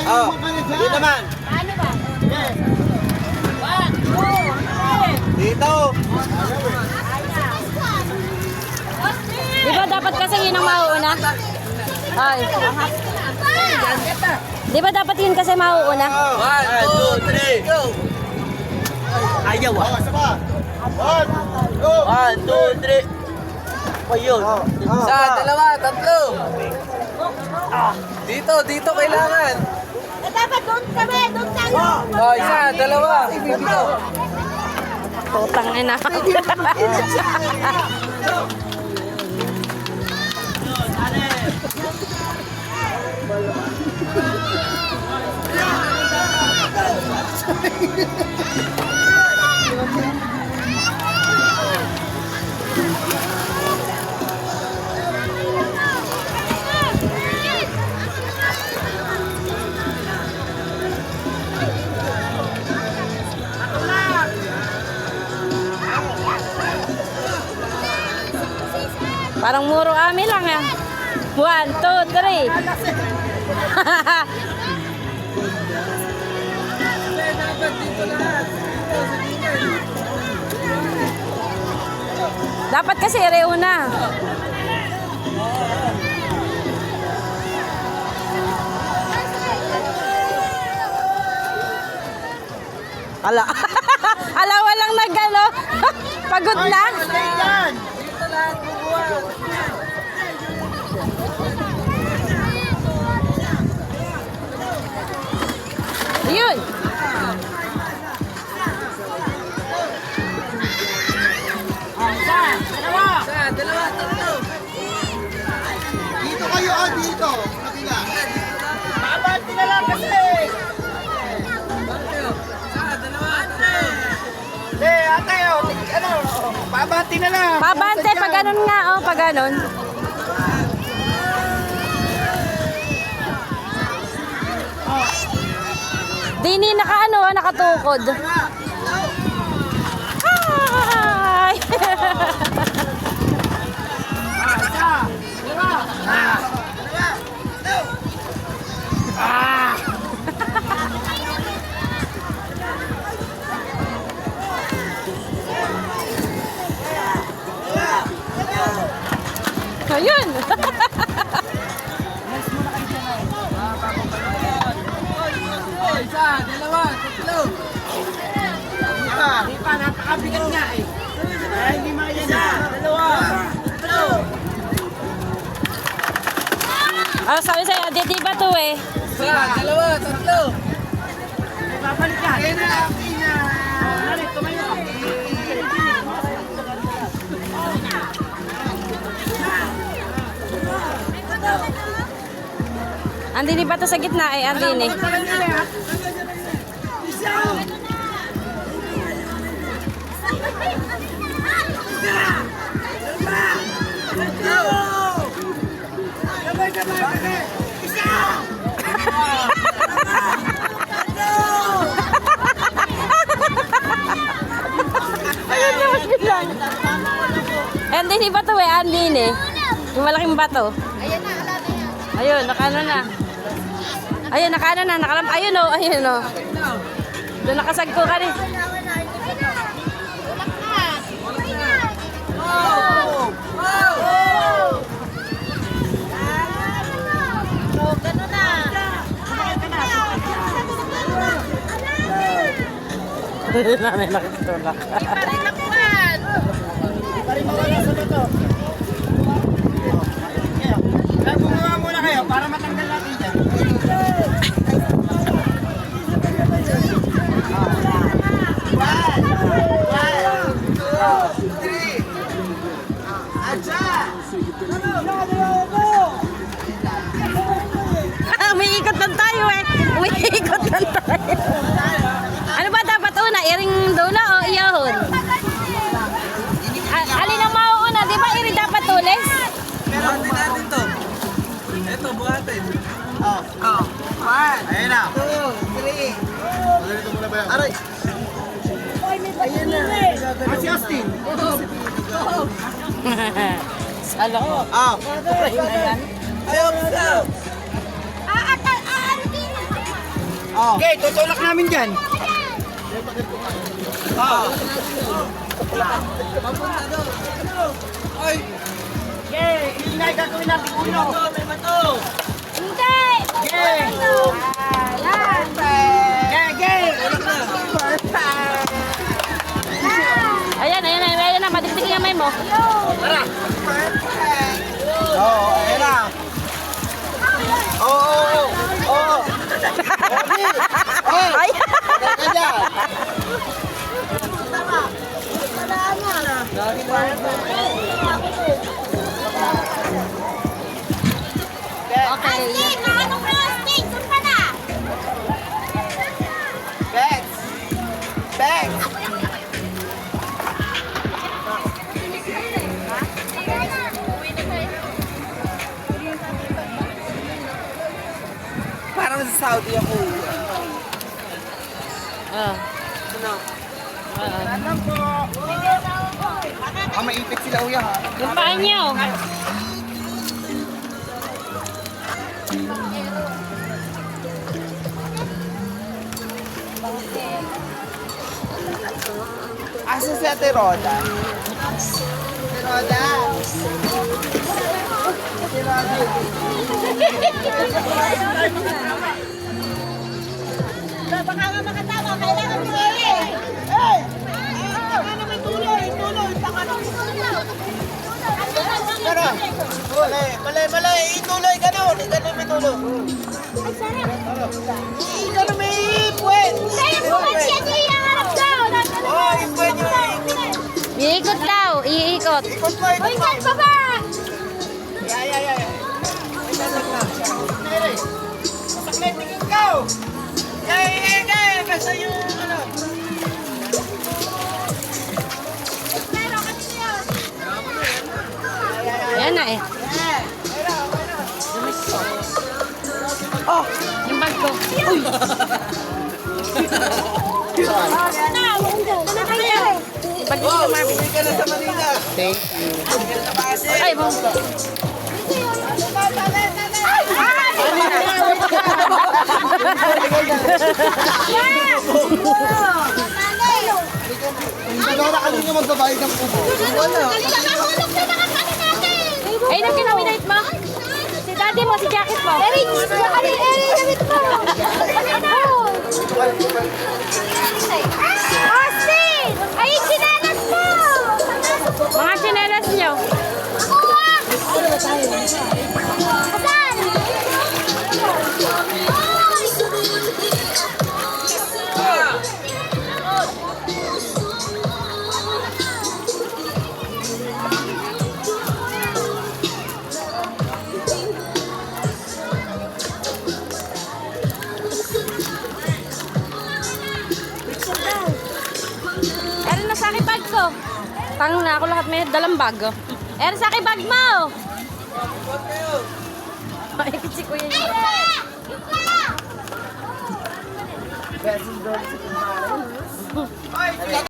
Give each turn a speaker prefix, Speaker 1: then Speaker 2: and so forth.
Speaker 1: Oh, dito naman.
Speaker 2: Ano ba?
Speaker 1: Dito.
Speaker 3: Di ba dapat kasi yun ang mauuna? Ay. Di ba dapat yun kasi mauuna?
Speaker 1: 1, 2, 3. Go. Ayaw ah. One, two, three. Pa yun. Isa, dalawa, tatlo. Dito kailangan.
Speaker 2: Dapat doon kami, doon tayo.
Speaker 1: Oh, isa, dalawa. Dito.
Speaker 3: Putang ina. Parang muro amin lang yan. 1, 2, 3. Dapat kasi reuna. Ala. Ala, walang nagano. Pagod na. Yun.
Speaker 1: Dalawa, tatlo.
Speaker 4: Dito kayo, dito. Kabila.
Speaker 1: Babati na lang kasi. Ate, babati na lang.
Speaker 3: Pabante, pag ganun nga, oh, pag ganun. Dini nakaano, nakatukod. Hi! Ayun!
Speaker 1: Isa, dalawa, tatlo. Di pa, napakabigat nga eh. Hindi makaya na. Dalawa, tatlo.
Speaker 3: Ah, sabi sa'yo, di ba to eh?
Speaker 1: Isa, dalawa, tatlo. Babalik ka. Kaya na, tumayo.
Speaker 3: Andini ba to sa gitna eh? Andini. Andini ba to eh? Andini. Yung malaking bato.
Speaker 2: Ayan na, alam na yan.
Speaker 3: Ayun, nakano na. Ayun, nakano na. Nakalam. Ayun o, ayun o. Doon nakasagko ka rin.
Speaker 2: Gano'n na.
Speaker 3: Nanay nakitulak.
Speaker 2: Parin na buwan.
Speaker 1: Bumaba muna kayo para matanggal natin dyan.
Speaker 3: Umiikot lang tayo eh. Umiikot lang tayo. Ano ba dapat una? Iring dula o iyahon? Alin ang mauuna? Di ba iri dapat tulis?
Speaker 1: Buhatin natin to. Ito, buhatin. Oh. Ayan na. 2, 3. Aray. Ayan na. Si Austin.
Speaker 3: Salo ko.
Speaker 1: Oh.
Speaker 3: Try na yan.
Speaker 1: Ayaw, ayaw.
Speaker 2: Ano din?
Speaker 1: Okay, tutulak namin dyan. Okay, yun na gagawin natin ulo. May bato.
Speaker 2: Hindi!
Speaker 1: Okay.
Speaker 2: Yan!
Speaker 1: Okay.
Speaker 3: Ayan na, madikdik yung kamay mo.
Speaker 1: Ayan na.
Speaker 3: Ay!
Speaker 1: Teka dyan.
Speaker 2: Ashley, paano frosting? Doon ka na!
Speaker 1: Bex. Parang sa Saudi ako.
Speaker 3: Ah.
Speaker 1: Ano po? Maipit sila uya ha.
Speaker 3: Yung paa niyo.
Speaker 1: Asa si Ate Roda? Ate Roda! Ate Roda!
Speaker 2: Baka nga makatama, kailangan mo eh!
Speaker 1: Hey!
Speaker 2: Baka naman tuloy! Baka naman tuloy!
Speaker 1: Tara! Mali! Ituloy ka nun! Ganun may tulo!
Speaker 2: Ay, sarap!
Speaker 1: Ganun may ipwet!
Speaker 2: Kaya po kasi yan yung harap daw!
Speaker 1: Oh, ipwet yun!
Speaker 3: Iikot daw, iikot.
Speaker 1: Ikot mo!
Speaker 2: Uy, kan baba!
Speaker 1: Yeah. May tasak na. Nere! Tasak na tingin ka! Kaya! Basta yung ano!
Speaker 2: Pero kasi yun!
Speaker 3: Ayan na eh.
Speaker 1: Oh!
Speaker 3: Yung bag ko.
Speaker 2: Na, na kayo!
Speaker 3: Bag ko
Speaker 1: Oh!
Speaker 3: Marvin.
Speaker 1: Uwi ka na sa Manila! Thank you! Uwi ka na sa Pasig!
Speaker 3: Ay, bong.
Speaker 4: Hindi na kanina magbabayad ng kubo.
Speaker 2: Nakahulog na nakakali natin!
Speaker 3: Ay, nang kinaminate mo. Si daddy mo, si jacket mo.
Speaker 2: Eric! Eric! Damit mo! Austin! Ay, sinanas mo!
Speaker 3: Mga tsinelas nyo.
Speaker 2: Asan?
Speaker 3: Erin na sa akin bag ko. Tang na ako lahat may dalang bag. Erin sa akin bag mo. Ay, si kuya niya.
Speaker 1: Best in Doris sa Kumare.